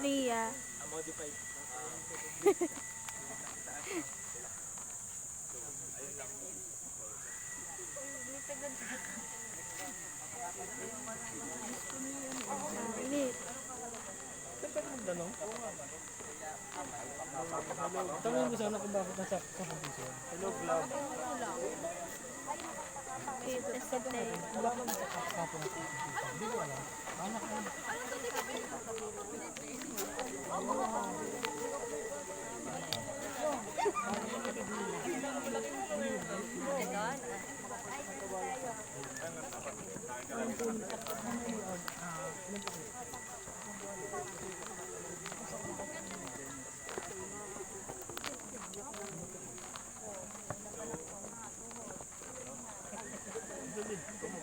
Ria. Modified. Init. Tanong ko sana kung bakit nasa competition. Hello, vlog. Tested day. Wala ka naman sa kapon na competition. Hindi ko alam. Anak ko.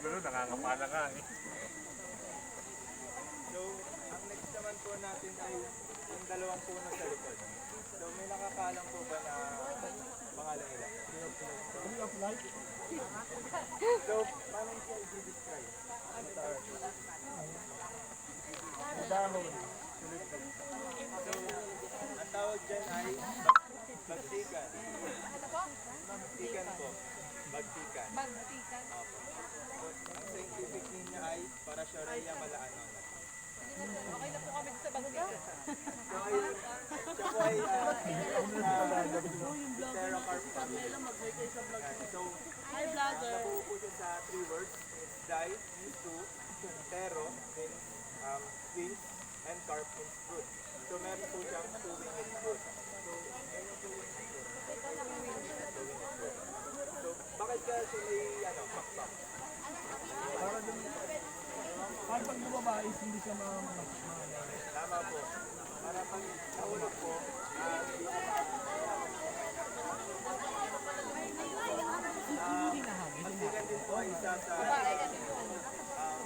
Gano'n, nakakapala ka eh. So, ang next naman po natin ay yung dalawang puno sa likod. So, may nakakalam po ba na pangalan nila? Tree of life. So, paano siya i-describe? Dahon. So, ang tawag dyan ay bagtikan. Bagtikan po. Bagtikan. Bagtikan. Opo. So, ang scientific name niya ay Parashorea malaanon. Okay na po kami sa bagtikan. So, siya po ay Pterocarp family. So, Hi, vlogger. nabuo po siya sa 3 words. Die means to, Tero means wings, and carp means fruit. So, meron po siyang 2-winged fruit. So, meron po yung fruit. 2-winged fruit. So, bakit ka siya may pakpak? Para pag lumaba is hindi siya Tama po. Para pag nahulog po, magtigan din po ay isa sa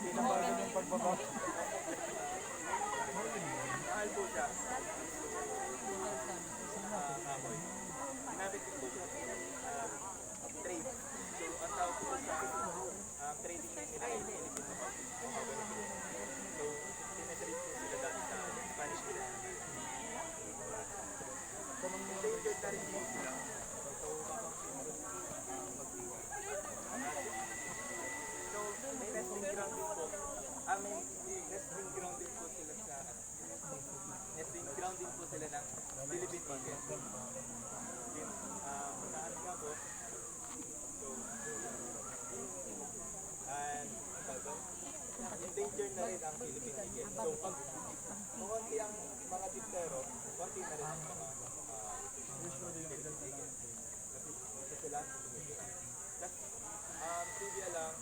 pinabago ng pagbaba. mahal po siya. Amoy. Ginamit din po siya trade. So, ang tawag po sa trading name nila ay Philippine Tobacco. So, tinatrade po sila dati sa Spanish nila. So, endangered na rin po sila. So, so, may nesting ground din po. May nesting ground din po sila sa nesting ground din po sila ng Philippine Eagle. Yun, saan nga po? So, and endangered na rin ang Philippine Eagle. So, pag konti ang mga tintero, konti na rin ang mga Philippine Eagle. Kasi sila, just trivia lang,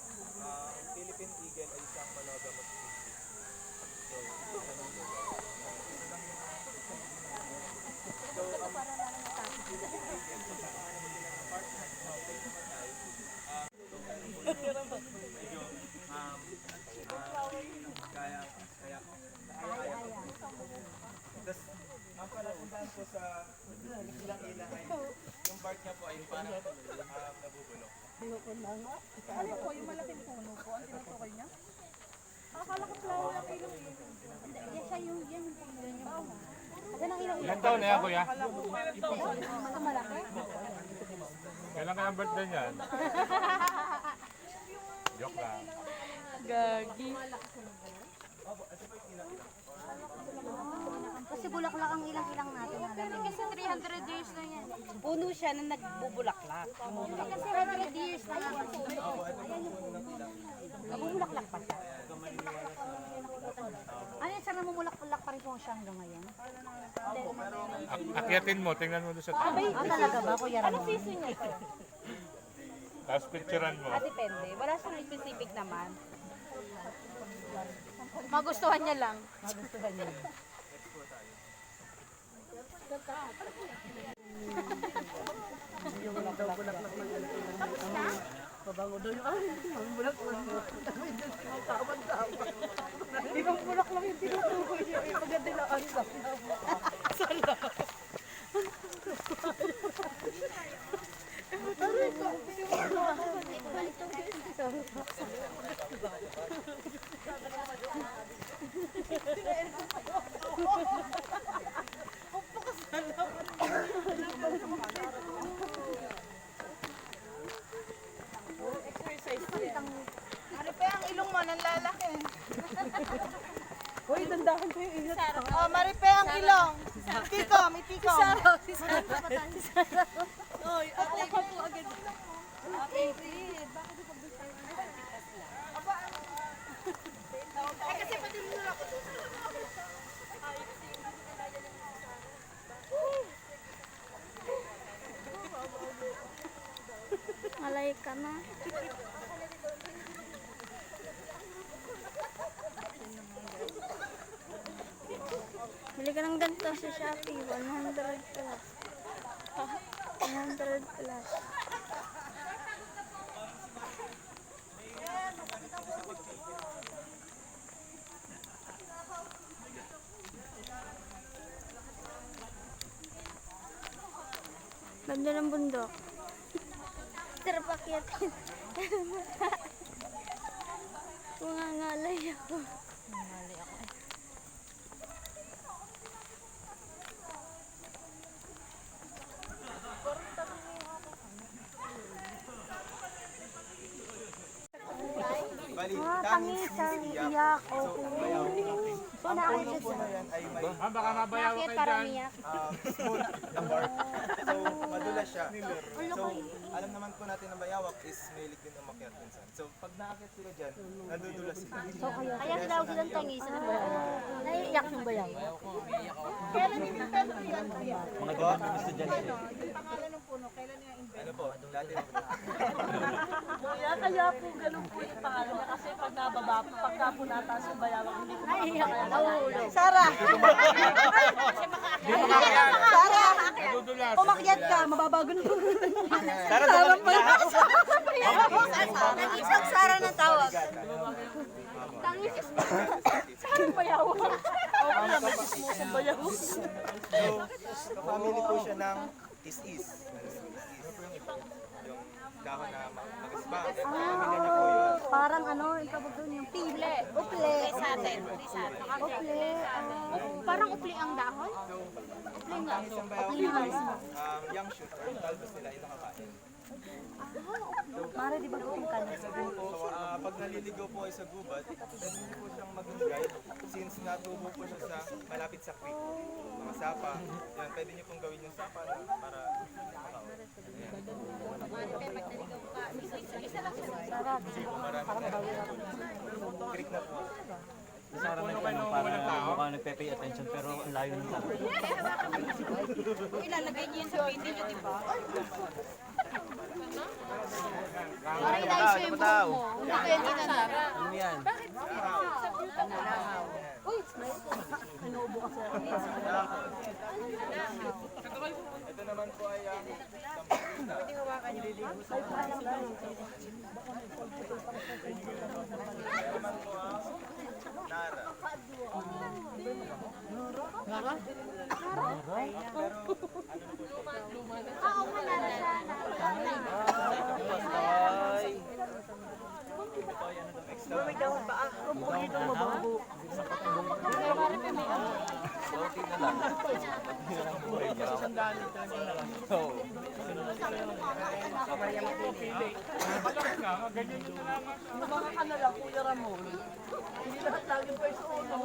Philippine Eagle ay isang monogamous species. So, Philippine Eagle, so kasama naman sila ng partner, medyo, kaya. Tapos, ang palapuntahan po sa ilang-ilang ay, yung bark niya po ay parang nabubulok. Ano po, yung malaking puno po, ang tinutukoy niya? Akala ko flower na kayo. Yan siya yung puno niya. Kasi nang ilang Ilan taon na yan, kuya? mas malaki. Kailan ka ng birthday niyan? Joke lang. Gagi. Kasi bulaklak ang ilang-ilang natin. Kasi 300 years na yan. Puno siya na nagbubulaklak. Kasi 100 years na yan. Ayan yung puno. Nabubulaklak pa siya. Ano yan, sir, namumulak-ulak pa rin po siya hanggang ngayon? Akyatin mo, tingnan mo doon sa taas. Talaga ba, Kuya Ramon? Anong season niya ito? Tapos picturean mo. Depende. Wala siyang specific naman. Magustuhan niya lang. Magustuhan niya. Yung bulaklak na. Pabango daw yung ang bulaklak. Tama-tama. Ibang bulaklak yung tinutukoy niya. Maganda na ang Maripe, ang ilong mo, nanlalaki. Uy, dandahan ko yung ingat. Oh, Maripe, ang ilong. Tiko, may tiko. Oy, ate. Ay, kasi pati mo na ako. Malay ka na. Bili ka ng ganito sa Shopee. 100 plus. 100 plus. Ganda ng bundok. Sarap akyatin. Mangangalay ako. Bali, Tangis, iyak. So, naakit po na yan ay may Baka mabayaw Bakit kayo para dyan. umiyak? small na bark. So, madulas siya. So, alam naman po natin na bayawak is may din umakyat minsan. So, pag naakit sila dyan, nadudulas sila. So, Kaya tawag silang tangis. Naiiyak yung bayaw. Kailan yung natalo yan? mga ganun estudyante. Yung pangalan ng puno, kailan niya invent? Ano po, dati Kaya po ganun po yung pangalan niya kasi pag nababa, pagka po nataas yung bayawang, hindi ko Naiiyak. Nahulog. Sarah! Sarah! Nadudulas. Umakyat ka, mababago na. Tara, doon pa lang. Nag-isang Sara na tawag. So, family po siya ng is-is. Yung dahon na mag-isbang. Pamilya niya po yun. Parang ano, yung tawag doon yung pile. Uple. Uple. Parang upli ang dahon. Ang isang bayawak, young shoot or yung talbos nila ay nakakain. Mara, di ba kung ka na? So, pag naliligaw po ay sa gubat, pwede niyo po siyang mag-dry since natubo po siya sa malapit sa creek. Mga sapa, yan, pwede niyo pong gawin yung sapa na para creek na po. Sarah na ganun para mukhang nagpe-pay attention pero ang layo ng tao. Ilalagay niyo yun sa video niyo, di ba? Para Para i-live yung buhok mo. Hindi ko yan tinanara. Ano yan? Ito naman po ay ang Nara. Oo, manara siya. Mga ka na lang, Kuya Ramon. Hindi lahat lagi pa sa ulo.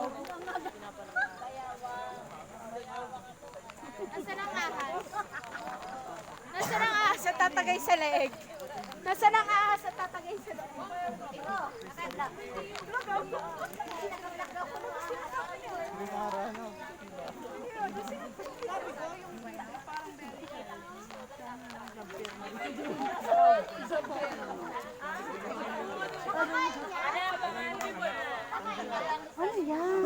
Nasaan ang ahas? Nasaan ang ahas sa tatagay sa leeg? Nasaan ang ahas sa tatagay sa leeg? Ano yan?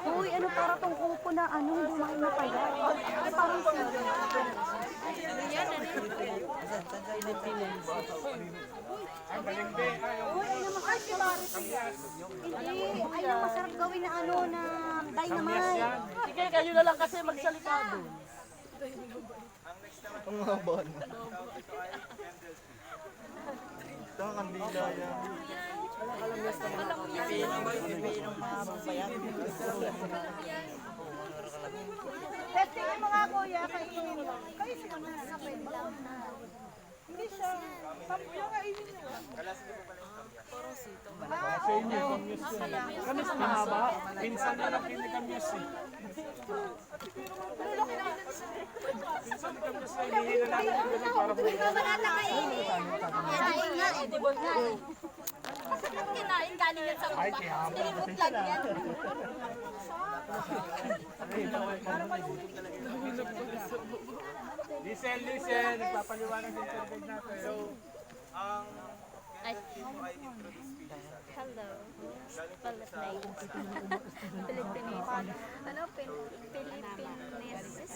Uy, ano para tong kuko na ano, bumahin na pa yan. Ay, parang sila. Uy, ay naman kasi hindi, ay naman masarap gawin na ano, na dynamite. Sige, kayo na lang kasi magsalita doon. Ang mga bon. Ito ang kandila yan. Testing yung mga kuya, kainin mo. Kainin mo na. Hindi siya. Sampo yung kainin nyo. Sa inyo, kamis mahaba. Pinsan na lang kinikamyas eh. Pinsan ni kamyas na hinihila natin yung galing para po. Kinain nga, edible nga eh. Kinain galing yan sa upa. Nilimot lang yan. Listen, nagpapaliwanag yung tour guide natin. So, ang Ay, mo ay introduce species natin. hello. Galing po sa Filipinese. Ano? Philippinesis?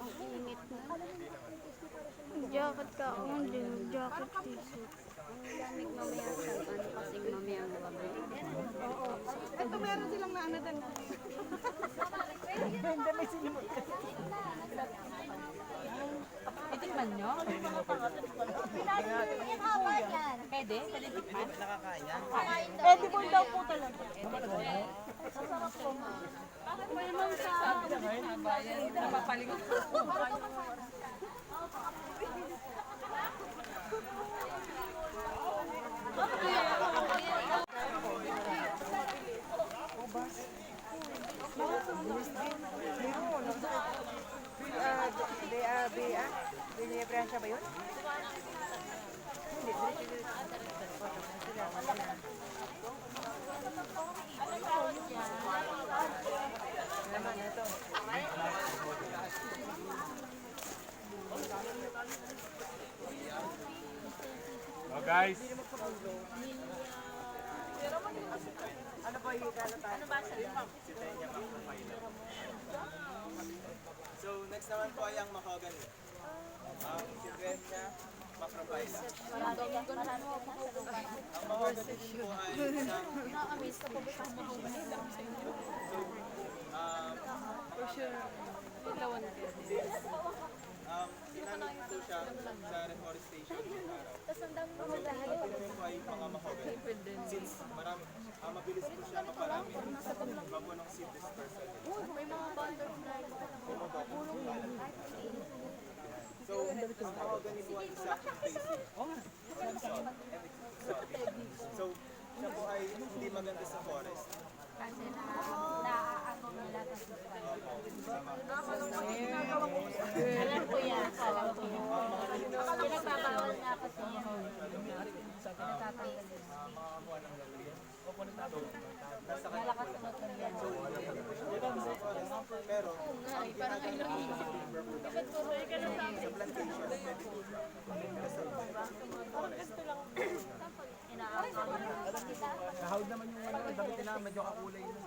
Ang init mo. Jacket ka. Hindi, jacket t-shirt. Ang lamig mamaya sa ano kasi mamaya ang babalik. Ito meron silang na ano din. Itikman nyo? Pwede? Pwede tikman? Edible daw po talaga. Napapalingon. Biniyabransya ba yun? Oh guys, So, next naman po ay ang mahogany. Ang secret niya, macrophylla. Ang mahogany din po ay isang ginamit po siya sa reforestation ng araw. Ito po ay mga mahogany. Since marami, mabilis po siya maparami. Iba po ng seed dispersal. So, ang mahogany po ay isa invasive. So, siya po ay hindi maganda sa forest. Kasi naaagaw nila. Alam ko yan. Alam ko yan. Pinagbabawal nga kasi yan. Pinatatanggal yan. Malakas na ito yan. Pero, ang ginagawa ng timber production sa plantation, pwede po siya. Inaagaw nila. Nahawd naman yung ano, damit nila, medyo kakulay na.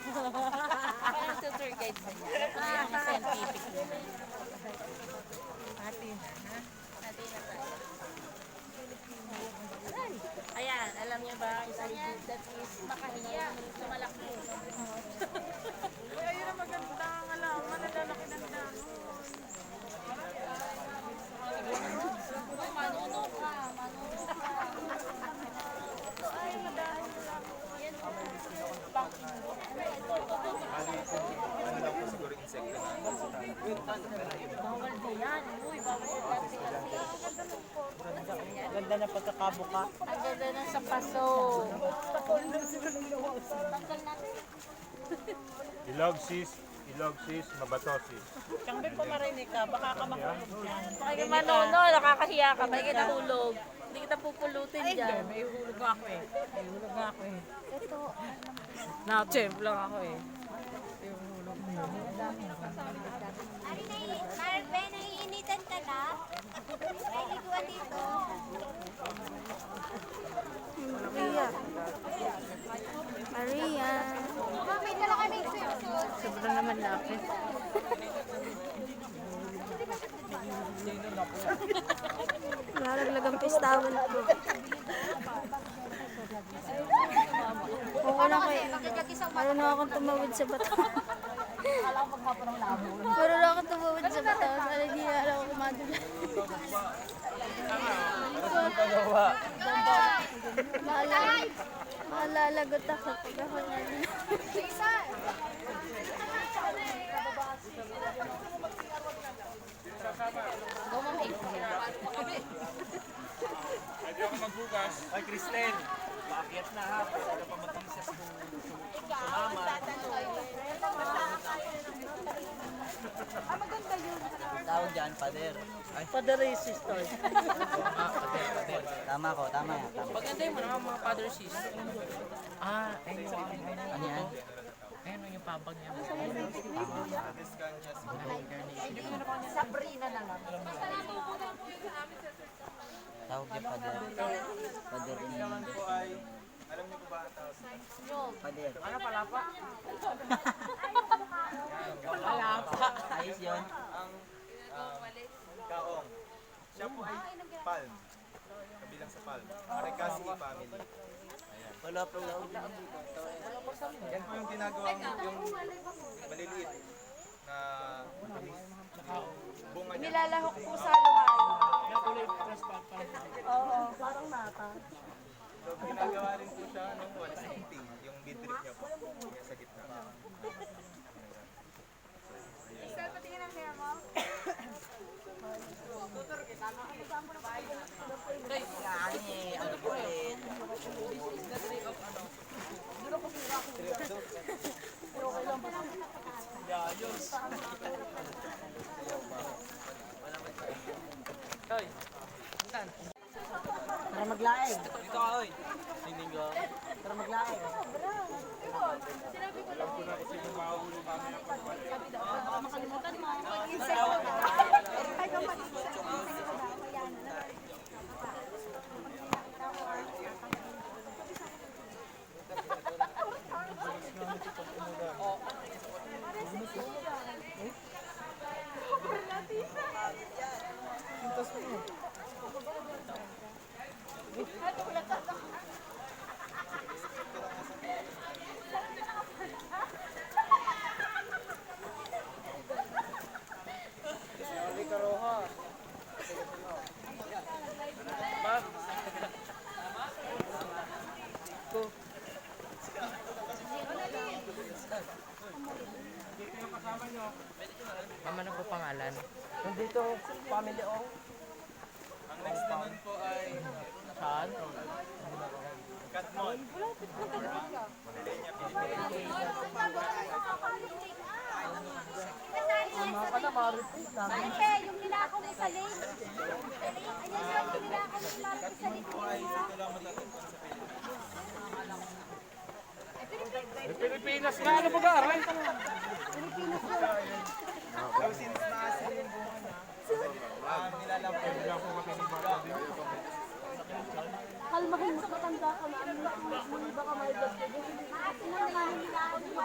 Parang sa tour guide na niya. Ang scientific nila. Hati na tayo. Ayan, alam niyo ba, isa niya, that is makahiya, sumalaki. Uy, ayun ang maganda ang alaman. Nalalaki ng dahon. Manuno ka, manuno ka. Ito ay madahon lang. Yan po. Ano lang po siguro insekto na. Bawal din yan. Uy, bawal yan kasi. Ganda na pagkakabuka. Ang ganda na sa paso. Tanggal natin. Ilog sis, mabatosis. Siyang bin pumarinig ka, baka ka makulog yan. Ay, manono, nakakahiya ka. May kita hulog. Hindi kita pupulutin dyan. May hulog nga ako eh. May hulog nga ako eh. Ito. Na-champ lang ako eh. Marbe, naiinitan ka na? May liguan dito. Maria. May dala kami swimsuit. Sobrang naman lapit. Nalaglag ang pistawan ko. Oo na kayo. Ano na akong tumawid sa bato. Akala ko maghapon ng labo. Puro lang ako tumawid sa bataw. Sana hindi na alam ko kumadula. Malalagot ako pag ako nalala. Pwede ako magbugas. Ay, Kristen, paakyat na ha. Pwede pa mag-insist kung sumama. Tawag dyan, pader. Father and sister. Tama ko, tama yan. Tama. Maganda yung mga father sister. Ano yan? Ayun yung pabag niya. Sabrina na lang. Tawag dyan, pader. Pader in naman po ay, alam niyo po ba ang tawag? pader. Ano palapa? Ayos yun. Kaong. Siya po ay palm. Kabilang sa palm. Aricasi family. Wala pa lang. Yan po yung ginagawang yung maliliit na bunga niya. Nilalahok po sa lugar. Oo, parang nata. So, ginagawa rin po siya nung wala painting, yung midrip niya po. Yung sa gitna. Sir, patingin ang hair mo. Ano po ulit? Para maglaing. Dito ka, oy. Hindi ka. Para maglaing. Mama, ano po pangalan? Nandito, family o. Ang next naman po ay Saan? Katmon. Mga ka na, ma-repeat na. Yung nilakaw mo sa lane. Ayun yung nilakaw mo sa lane. Po ay dito lang matatagpuan sa Pilipinas. Pilipinas nga, ano mag-aaral? So since maasin yung bunga niya, nilalapot niya po kami ng bata dito. Kalmahin mo, matanda ka na. Ano baka may gasto. Maasin mo naman yung nilakaw mo.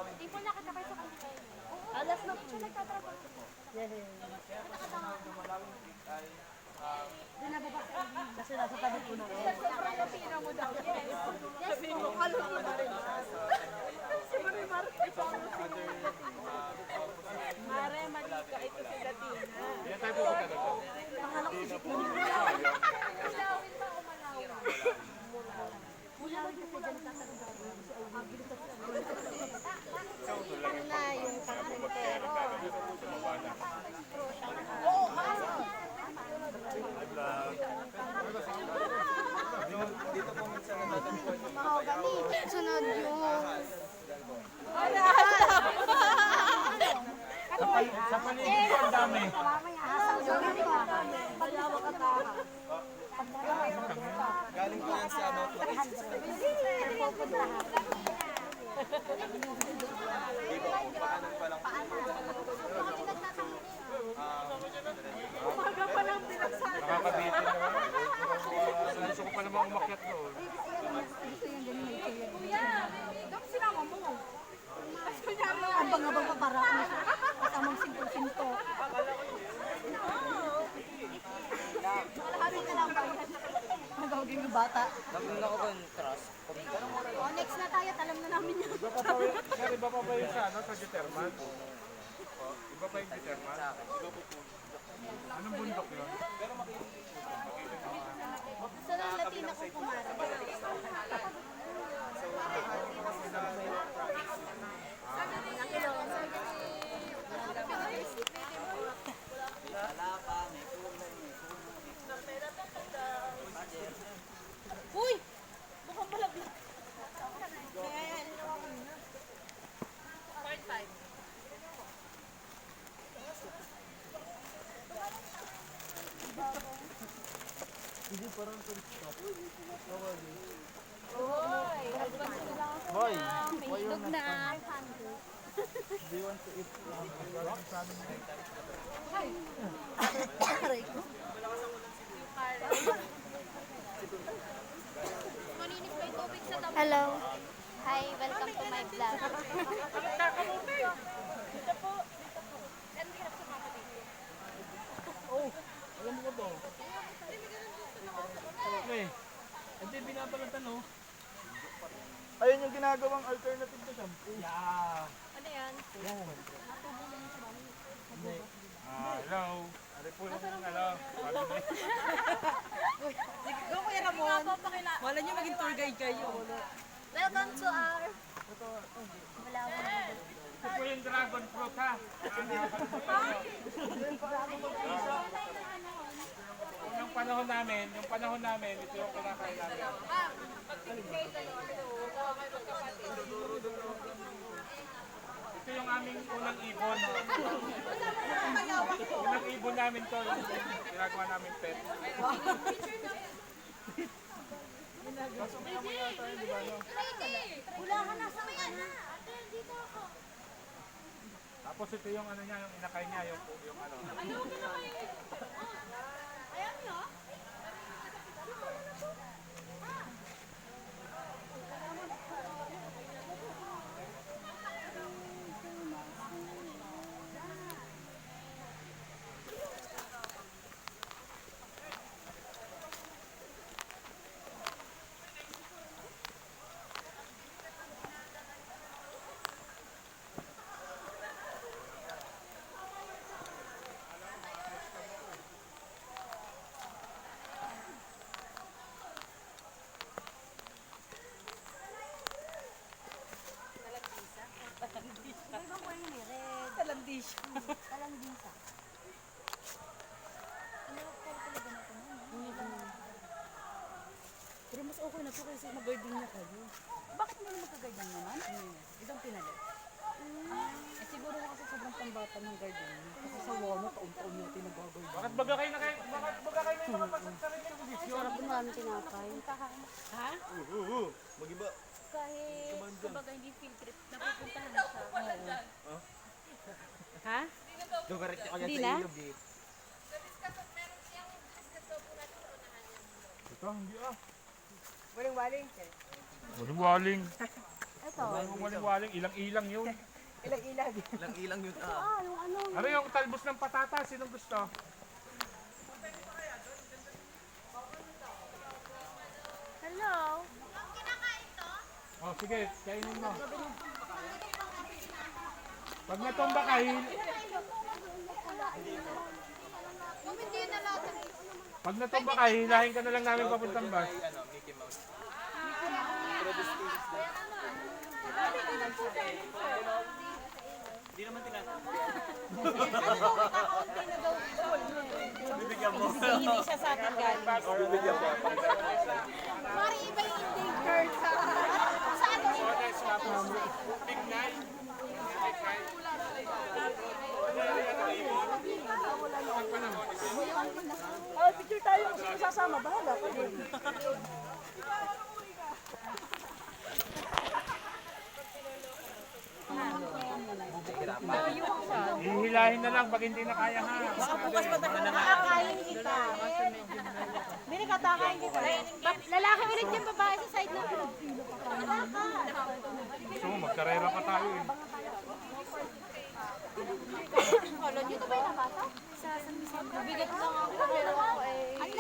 Hindi po nakakapay sa kanila. Alas na po. Kasi nasa tabi po na. Sobrang latina mo daw. Sabi mo, kalungin na rin. Si Marimar. Mare, mali ka. Ito si Latina. Yan tayo pupunta doon. Ano na yung karpentero? Dito po minsan natatagpuan yung Mahogany. Sunod yung... Sa paligid ko, ang dami. galing po yan sa Mount Maris. Di ba po, paanan pa lang po. Umaga pa lang pinagsabi. Nakakabitin naman. Gusto ko pa naman umakyat doon. Kuya, dapat sinama mo. Kasi kunyari, Abang-abang pa para kasamang 5%. Kalahati na lang ba yan? Nagawagin yung bata. Nabili ako ba yung trust? O, next na tayo. Alam na namin yun. Iba pa ba yun? Sir, iba pa ba yun sa, ano, sa Juterman? Iba pa yung Juterman? Anong bundok yun? Gusto ng Latina ko kumara. Uy! Mukhang malaglag. Boy, May itlog na. do you want to eat? Hello. Hi, welcome to my vlog. Alam mo ba? Okay. Hindi, binabalatan, no? Ayun yung ginagawang alternative na shampoo. Yeah. Ano yan? Hello. Ano po yung, ano, Go, Kuya Ramon. Wala niyo maging tour guide kayo. Welcome to our... ito po yung dragon fruit, ha? Yung panahon namin, ito yung kinakain namin. Ito yung aming unang ibon. Unang ibon namin to, yung ginagawa namin pet. Wala ka na sa may ana. Ate, dito ako. Tapos ito yung ano niya, yung inakay niya, yung ano. Ayan nyo. Talandisyo. Talandisa. Pero mas okay na to kasi mag-garden na kayo. Bakit mo naman mag-garden naman? Isang pinalit. Eh siguro kasi sobrang pambata ng garden. Kasi sa Wano, taon-taon natin nag-garden. Bakit baga kayo may mga pasag-sarili yung bisyo? Sarap din namin tinapay. Ha? Mag-iba. Kahit kumbaga hindi field trip, napupuntahan na siya. Ha? Dugarit ko yan Hindi sa na? ilog, eh. Ito, hindi ah. Waling-waling. Waling-waling. Ito. Waling-waling, ilang-ilang yun. Ilag-ilag. Ilang ilang yun Yung ano. Ano yung talbos ng patata? Sinong gusto? Hello. Oh, sige, kainin mo. Pag natumba ka, Kung hindi na natin. pag natumba ka, hilahin ka na lang namin papuntang bus. ano, Mickey Mouse. Hindi siya sa atin galing. Bibigyan mo. Mari iba yung endangered sa... Saan mo? Big Nine. Picture tayo kung sino sasama. Bahala ka din. Hihilahin na lang pag hindi na kaya ha. Bukas pa tayo na Nakakain kita. Bili ka takain kita. Lalaki ulit yung babae sa side na. Gusto mo, magkarera pa tayo eh. Kolo, dito ba yung nabasa? Sa San Vicente. Bigat lang ako. Pero ako eh. Ang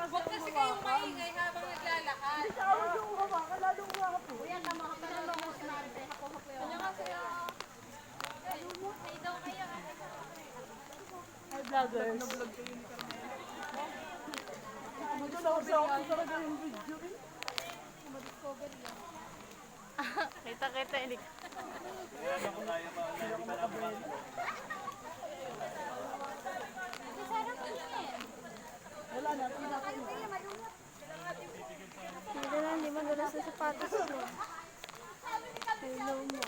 Huwag kasi kayong maingay habang naglalakad. Kita-kita, hindi. Hindi na, hindi magalas sa sapatos ko. Hello mo.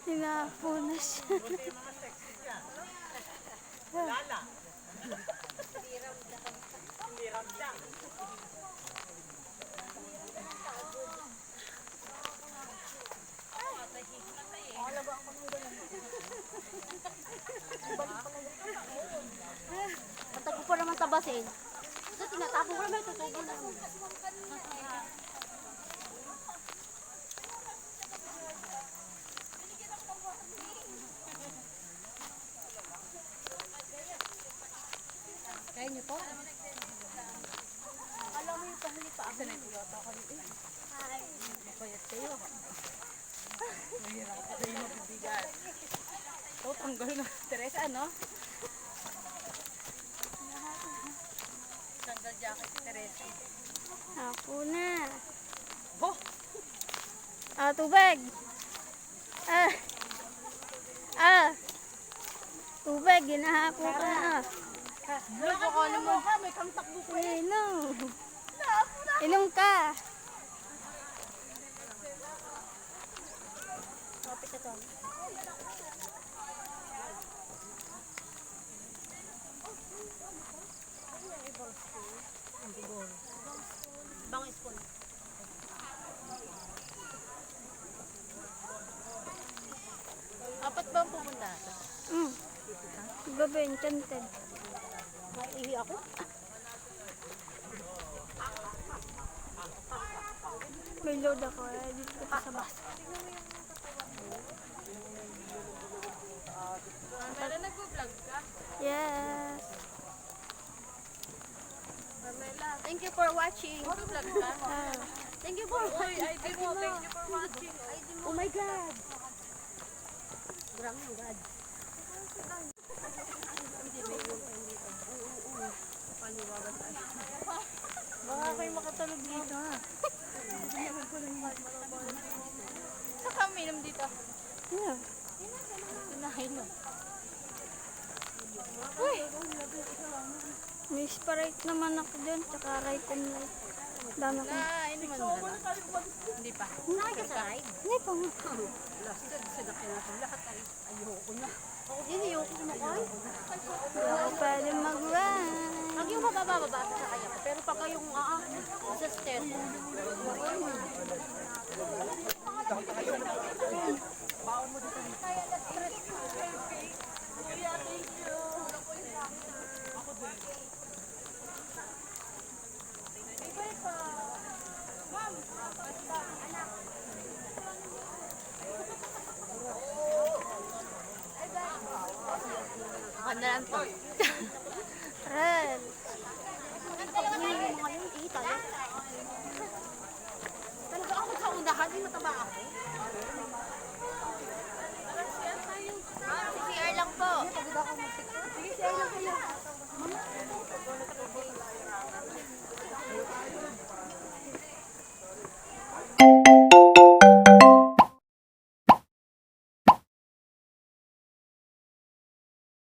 Hinapo na siya. Patago pa naman sa basin. So, tinatapo ko naman, tutubo na. Kaya niyo po? Alam mo yung pahuli pa ako. Sanay ko yata ako dito. Ay. Napayat kayo. Mahirap ka na yung mabibigat. So, tanggal na. Teresa, ano? Tanggal jacket si Teresa. Ako na. Bo! Tubig. Tubig, ginahako ka na. Loko ko naman ka, may kang takbo ko. Inom. Inom ka. Kapit ka to. Bang spoon. Apat ba ang pupunta? Gabi, enchanted. Maiihi ako? May load ako. Dito ka sa bus. Pero nag-vlog ka? Yes. Thank you for watching. Nag-vlog ka? Thank you for watching. Ay, di mo. Thank you for watching. Oh my God. Grabe yung God. Baka kayo makatulog dito ha. Sa kami nam dito. Yeah. Inahin mo. May Sprite naman ako dyan, tsaka right and light. Dami ko. Ano man na? Hindi pa. Nakikasaride. Hindi pa nga. Hindi yung kumakay. Hindi ako pwede mag-run. Pag yung mababa sa kanya. Pero pag yung sa stairs. Kandalan to. Red. Talaga ako sa unahan, may mataba ako. CR lang po. Sige, siya lang kayo. Thank you.